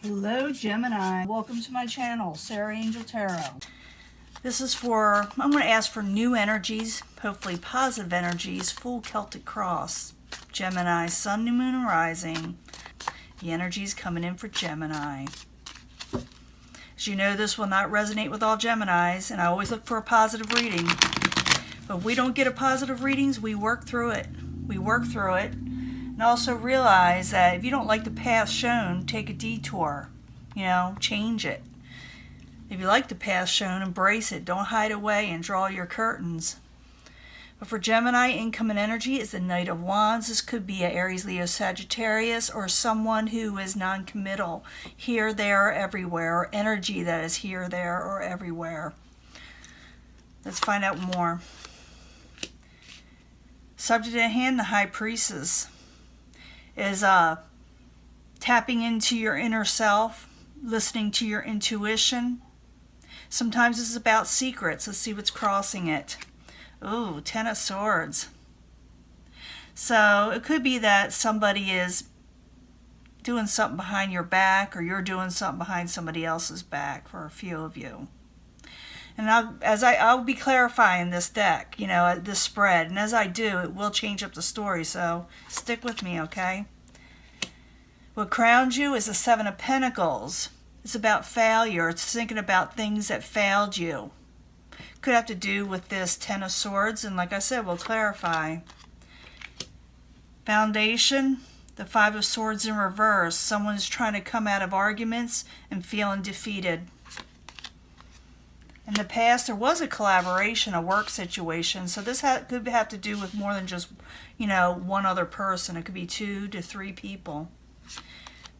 Hello Gemini, welcome to my channel, Sarah Angel Tarot. This is I'm going to ask for new energies, hopefully positive energies, full Celtic cross. Gemini, sun, new moon, and rising. The energies coming in for Gemini. As you know, this will not resonate with all Geminis, and I always look for a positive reading. But if we don't get a positive readings, we work through it. We work through it. And also realize that if you don't like the path shown, take a detour. Change it. If you like the path shown, embrace it. Don't hide away and draw your curtains. But for Gemini, incoming energy is the Knight of Wands. This could be an Aries, Leo, Sagittarius, or someone who is non-committal. Here, there, or everywhere. Or energy that is here, there, or everywhere. Let's find out more. Subject at hand, the High Priestess, is tapping into your inner self, listening to your intuition. Sometimes this is about secrets. Let's see what's crossing it. Ooh, Ten of Swords. So it could be that somebody is doing something behind your back, or you're doing something behind somebody else's back for a few of you. And I'll be clarifying this deck, this spread. And as I do, it will change up the story. So stick with me, okay? What crowns you is the Seven of Pentacles. It's about failure. It's thinking about things that failed you. Could have to do with this Ten of Swords. And like I said, we'll clarify. Foundation, the Five of Swords in reverse. Someone is trying to come out of arguments and feeling defeated. In the past, there was a collaboration, a work situation. So this could have to do with more than just, one other person. It could be 2 to 3 people.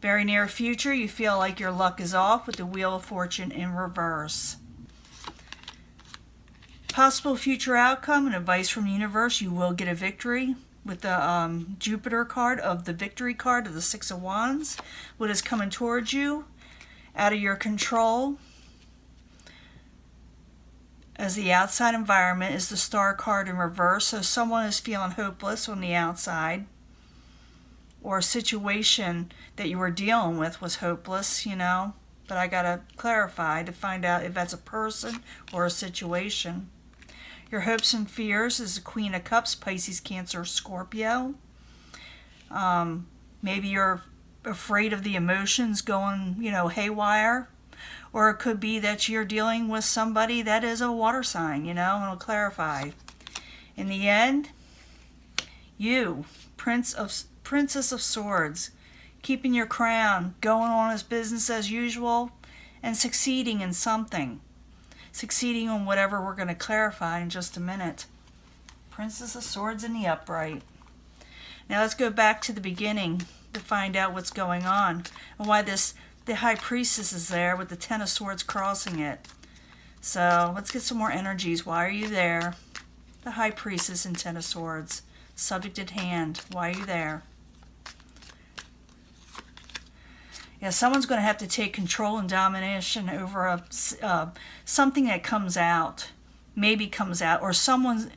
Very near future, you feel like your luck is off with the Wheel of Fortune in reverse. Possible future outcome and advice from the universe, you will get a victory with the Jupiter card of the victory card of the Six of Wands. What is coming towards you out of your control as the outside environment is the Star card in reverse. So someone is feeling hopeless on the outside, or a situation that you were dealing with was hopeless, But I got to clarify to find out if that's a person or a situation. Your hopes and fears is the Queen of Cups, Pisces, Cancer, Scorpio. Maybe you're afraid of the emotions going, haywire. Or it could be that you're dealing with somebody that is a water sign, and I'll clarify. In the end, you, Princess of Swords, keeping your crown, going on as business as usual, and succeeding in something. Succeeding on whatever we're going to clarify in just a minute. Princess of Swords in the upright. Now let's go back to the beginning to find out what's going on and why the High Priestess is there with the Ten of Swords crossing it. So let's get some more energies. Why are you there? The High Priestess and Ten of Swords. Subject at hand. Why are you there? Yeah, someone's going to have to take control and domination over something that comes out. Maybe comes out. Or someone's...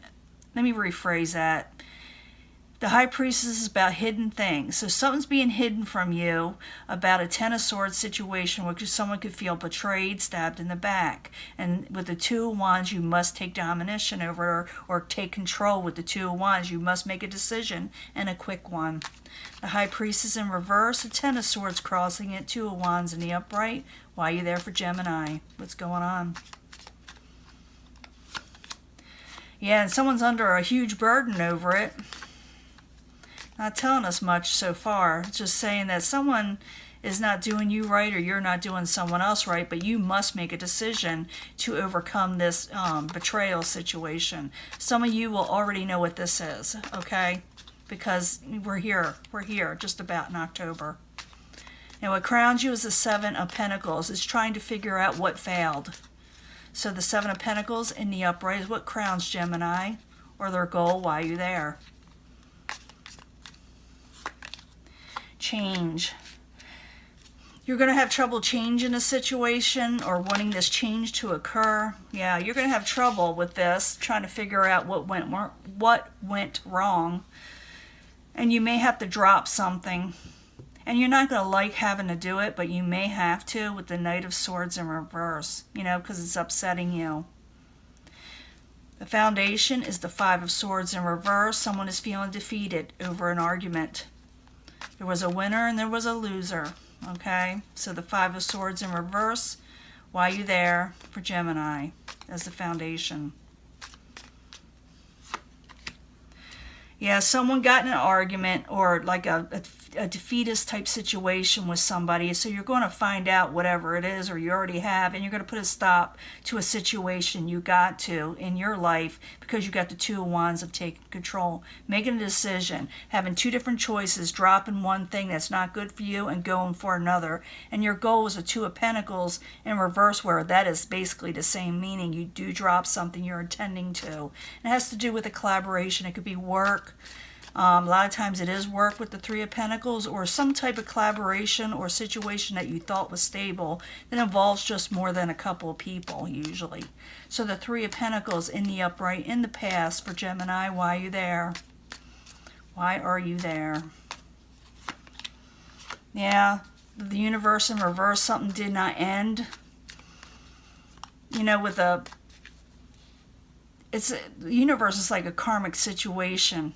Let me rephrase that. The High Priestess is about hidden things. So something's being hidden from you about a Ten of Swords situation where someone could feel betrayed, stabbed in the back. And with the Two of Wands, you must take domination over or take control with the Two of Wands. You must make a decision, and a quick one. The High Priestess in reverse, the Ten of Swords crossing it, Two of Wands in the upright. Why are you there for Gemini? What's going on? Yeah, and someone's under a huge burden over it. Not telling us much so far. It's just saying that someone is not doing you right, or you're not doing someone else right, but you must make a decision to overcome this betrayal situation. Some of you will already know what this is, okay? Because we're here just about in October. Now what crowns you is the Seven of Pentacles. It's trying to figure out what failed. So the Seven of Pentacles in the upright is what crowns Gemini, or their goal. Why are you there? Change. You're going to have trouble changing a situation or wanting this change to occur. Yeah, you're going to have trouble with this, trying to figure out what went wrong. And you may have to drop something. And you're not going to like having to do it, but you may have to with the Knight of Swords in reverse, you know, because it's upsetting you. The foundation is the Five of Swords in reverse. Someone is feeling defeated over an argument. There was a winner and there was a loser, okay? So the Five of Swords in reverse, why are you there for Gemini as the foundation? Yeah, someone got in an argument or like a defeatist type situation with somebody. So you're going to find out whatever it is, or you already have, and you're going to put a stop to a situation you got to in your life because you got the Two of Wands of taking control, making a decision, having two different choices, dropping one thing that's not good for you and going for another. And your goal is a Two of Pentacles in reverse, where that is basically the same meaning. You do drop something you're intending to. It has to do with a collaboration. It could be work. A lot of times it is work with the Three of Pentacles, or some type of collaboration or situation that you thought was stable that involves just more than a couple of people usually. So the Three of Pentacles in the upright in the past for Gemini, why are you there? Why are you there? Yeah, the universe in reverse, something did not end. You know, with the universe is like a karmic situation.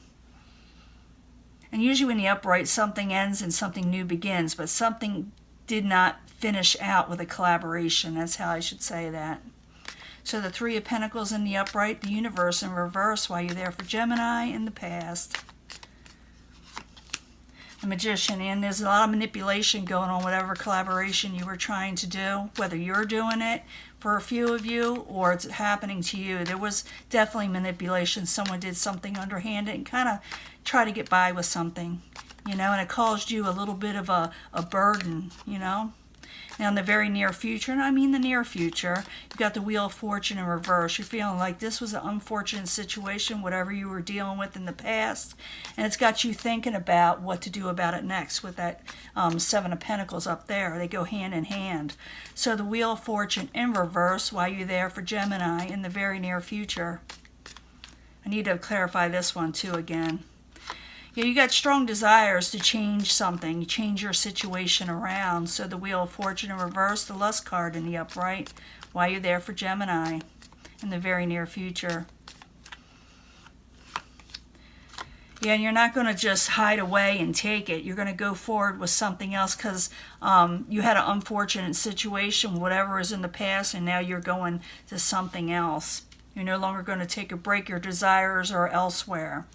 And usually when the upright, something ends and something new begins, but something did not finish out with a collaboration. That's how I should say that. So the Three of Pentacles in the upright, the universe in reverse, while you're there for Gemini in the past. The Magician, and there's a lot of manipulation going on, whatever collaboration you were trying to do, whether you're doing it for a few of you or it's happening to you. There was definitely manipulation. Someone did something underhanded and kind of try to get by with something, you know, and it caused you a little bit of a burden, you know. Now in the very near future, and I mean the near future, you've got the Wheel of Fortune in reverse. You're feeling like this was an unfortunate situation, whatever you were dealing with in the past, and it's got you thinking about what to do about it next with that Seven of Pentacles up there. They go hand in hand. So the Wheel of Fortune in reverse, while you're there for Gemini in the very near future. I need to clarify this one too again. Yeah, you got strong desires to change something, change your situation around. So the Wheel of Fortune in reverse, the Lust card in the upright, while you're there for Gemini in the very near future. Yeah, and you're not going to just hide away and take it. You're going to go forward with something else because you had an unfortunate situation, whatever is in the past, and now you're going to something else. You're no longer going to take a break. Your desires are elsewhere.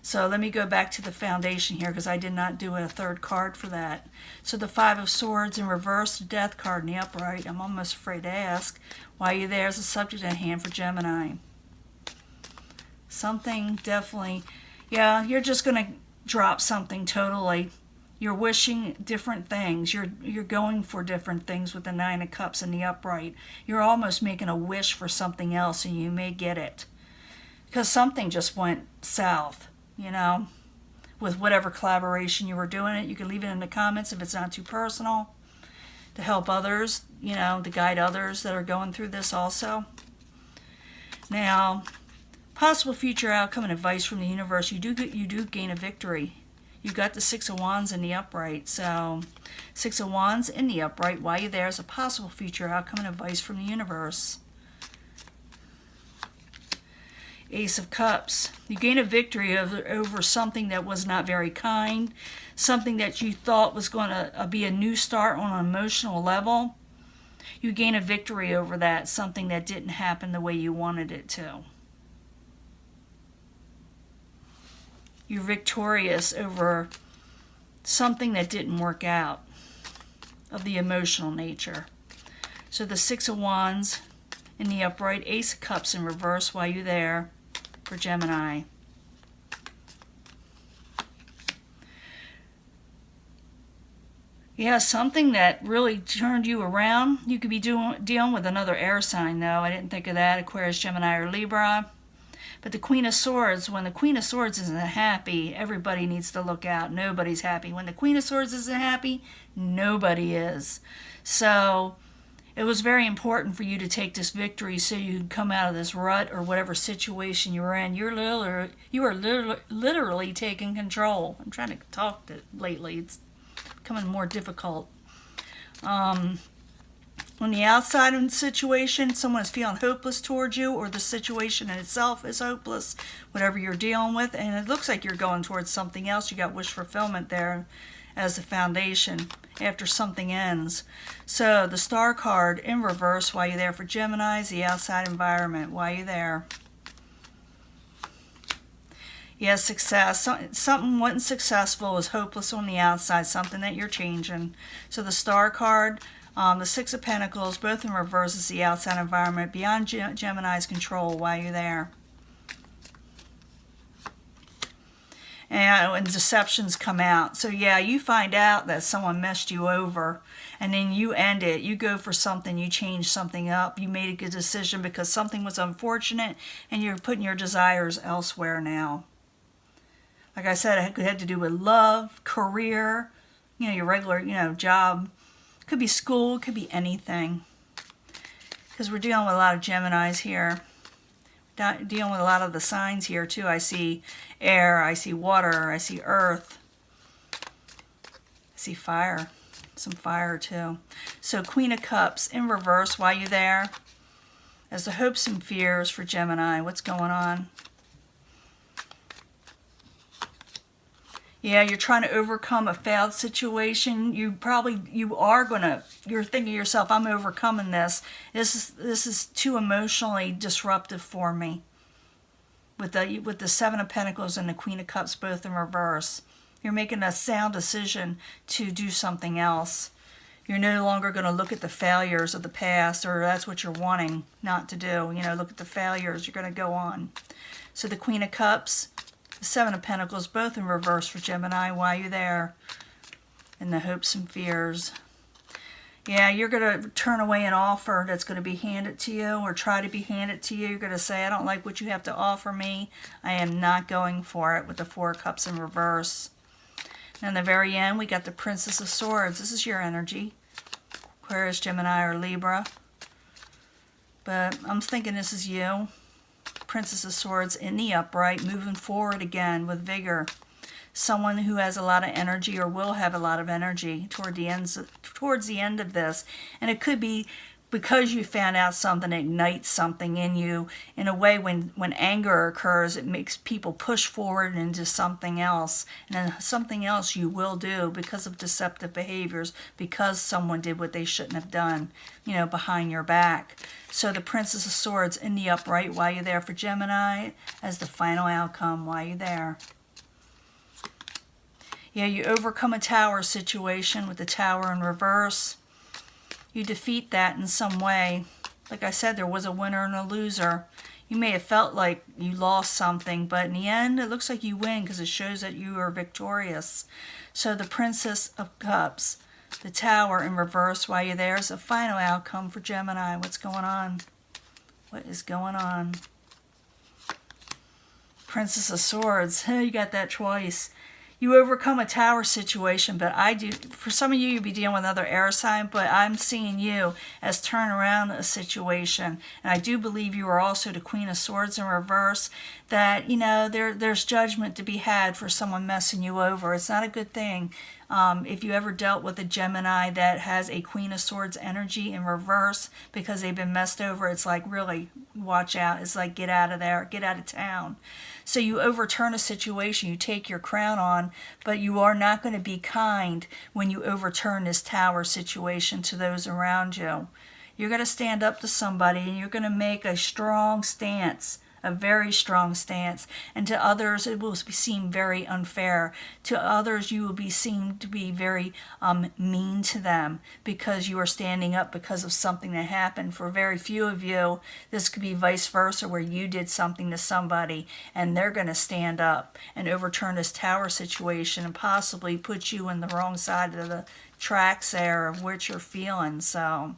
So let me go back to the foundation here because I did not do a third card for that. So the Five of Swords in reverse, the Death card in the upright. I'm almost afraid to ask why you're there as a subject at hand for Gemini. Something definitely, yeah, you're just going to drop something totally. You're wishing different things. You're going for different things with the Nine of Cups in the upright. You're almost making a wish for something else and you may get it. Because something just went south. You know, with whatever collaboration you were doing it. You can leave it in the comments if it's not too personal, to help others, you know, to guide others that are going through this also. Now, possible future outcome and advice from the universe. You do gain a victory. You got the Six of Wands in the upright. So, Six of Wands in the upright. While you're there is a possible future outcome and advice from the universe. Ace of Cups. You gain a victory over something that was not very kind, something that you thought was going to be a new start on an emotional level. You gain a victory over that, something that didn't happen the way you wanted it to. You're victorious over something that didn't work out of the emotional nature. So the Six of Wands in the upright, Ace of Cups in reverse while you're there for Gemini. Yeah, something that really turned you around. You could be dealing with another air sign, though. I didn't think of that, Aquarius, Gemini, or Libra. But the Queen of Swords, when the Queen of Swords isn't happy, everybody needs to look out. Nobody's happy. When the Queen of Swords isn't happy, nobody is. So it was very important for you to take this victory so you could come out of this rut or whatever situation you were in. You are literally taking control. I'm trying to talk lately. It's becoming more difficult. On the outside of the situation, someone is feeling hopeless towards you, or the situation in itself is hopeless, whatever you're dealing with, and it looks like you're going towards something else. You got wish fulfillment there as the foundation after something ends. So the Star card in reverse while you're there for Gemini is the outside environment while you're there. Yeah, success. Something wasn't successful, was hopeless on the outside, something that you're changing. So the Star card, the Six of Pentacles, both in reverse, is the outside environment beyond Gemini's control while you're there. And deceptions come out. So yeah, you find out that someone messed you over, and then you end it. You go for something, you change something up, you made a good decision because something was unfortunate, and you're putting your desires elsewhere now. Like I said, it had to do with love, career, your regular, job. Could be school, could be anything. Because we're dealing with a lot of Geminis here. Dealing with a lot of the signs here too. I see air, I see water, I see earth. I see fire. Some fire too. So Queen of Cups in reverse while you're there. As the hopes and fears for Gemini. What's going on? Yeah, you're trying to overcome a failed situation. You're thinking to yourself, I'm overcoming this. This is too emotionally disruptive for me. With the Seven of Pentacles and the Queen of Cups both in reverse. You're making a sound decision to do something else. You're no longer going to look at the failures of the past, or that's what you're wanting not to do. Look at the failures. You're going to go on. So the Queen of Cups, the Seven of Pentacles, both in reverse for Gemini while you're there. And the hopes and fears. Yeah, you're going to turn away an offer that's going to be handed to you, or try to be handed to you. You're going to say, I don't like what you have to offer me. I am not going for it, with the Four of Cups in reverse. And in the very end, we got the Princess of Swords. This is your energy. Aquarius, Gemini, or Libra. But I'm thinking this is you. Princess of Swords in the upright, moving forward again with vigor. Someone who has a lot of energy, or will have a lot of energy towards the end of this. And it could be because you found out something, ignites something in you. In a way, when anger occurs, it makes people push forward into something else. And then something else you will do because of deceptive behaviors, because someone did what they shouldn't have done, behind your back. So the Princess of Swords in the upright while you're there for Gemini as the final outcome while you're there. Yeah, you overcome a tower situation with the Tower in reverse. You defeat that in some way. Like I said, there was a winner and a loser. You may have felt like you lost something, but in the end, it looks like you win because it shows that you are victorious. So the Princess of Cups, the Tower in reverse while you're there, is the final outcome for Gemini. What's going on? What is going on? Princess of Swords. You got that twice. You overcome a tower situation, but for some of you, you'll be dealing with another air sign, but I'm seeing you as turn around a situation. And I do believe you are also the Queen of Swords in reverse, that, there's judgment to be had for someone messing you over. It's not a good thing. If you ever dealt with a Gemini that has a Queen of Swords energy in reverse because they've been messed over, it's like, really, watch out. It's like, get out of there, get out of town. So you overturn a situation, you take your crown on, but you are not going to be kind when you overturn this tower situation to those around you. You're going to stand up to somebody, and you're going to make a strong stance. A very strong stance, and to others it will seem very unfair. To others you will be seen to be very mean to them because you are standing up because of something that happened. For very few of you, this could be vice versa, where you did something to somebody and they're going to stand up and overturn this tower situation and possibly put you in the wrong side of the tracks there of what you're feeling. So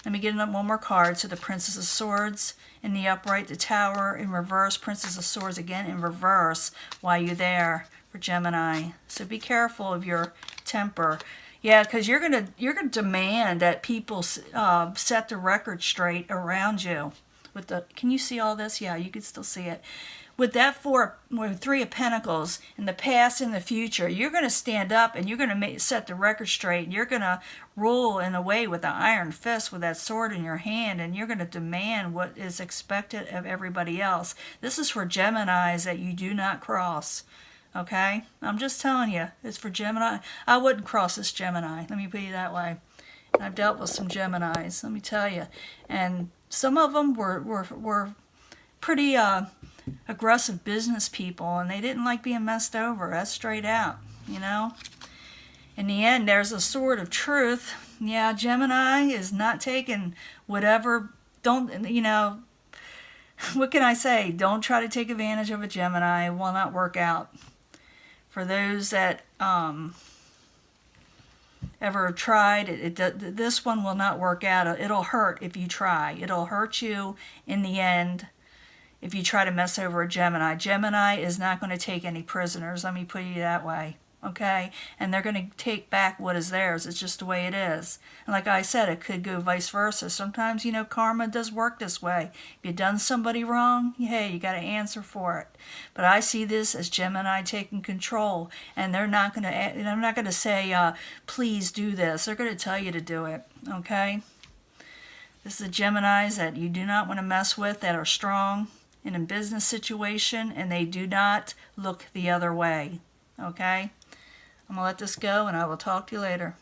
let me get one more card. So the Princess of Swords in the upright, the Tower in reverse, Princess of Swords again in reverse while you're there for Gemini. So be careful of your temper. Yeah, because you're gonna demand that people set the record straight around you. Can you see all this? Yeah, you can still see it. with that Three of Pentacles, in the past and the future, you're going to stand up and you're going to set the record straight. And you're going to rule in a way with an iron fist with that sword in your hand, and you're going to demand what is expected of everybody else. This is for Geminis that you do not cross. Okay? I'm just telling you, it's for Gemini. I wouldn't cross this Gemini. Let me put it that way. I've dealt with some Geminis, let me tell you. And some of them were pretty aggressive business people, and they didn't like being messed over. That's straight out, you know. In the end, there's a sword of truth. Yeah, Gemini is not taking whatever. Don't, you know, what can I say? Don't try to take advantage of a Gemini. It will not work out. For those that ever tried, this one will not work out. It'll hurt if you try. It'll hurt you in the end if you try to mess over a Gemini. Gemini is not going to take any prisoners, let me put it that way, okay? And they're going to take back what is theirs. It's just the way it is. And like I said, it could go vice versa. Sometimes, you know, karma does work this way. If you've done somebody wrong, hey, you got to answer for it. But I see this as Gemini taking control, and they're not going to say, please do this. They're going to tell you to do it, okay? This is the Geminis that you do not want to mess with, that are strong in a business situation, and they do not look the other way, okay? I'm going to let this go, and I will talk to you later.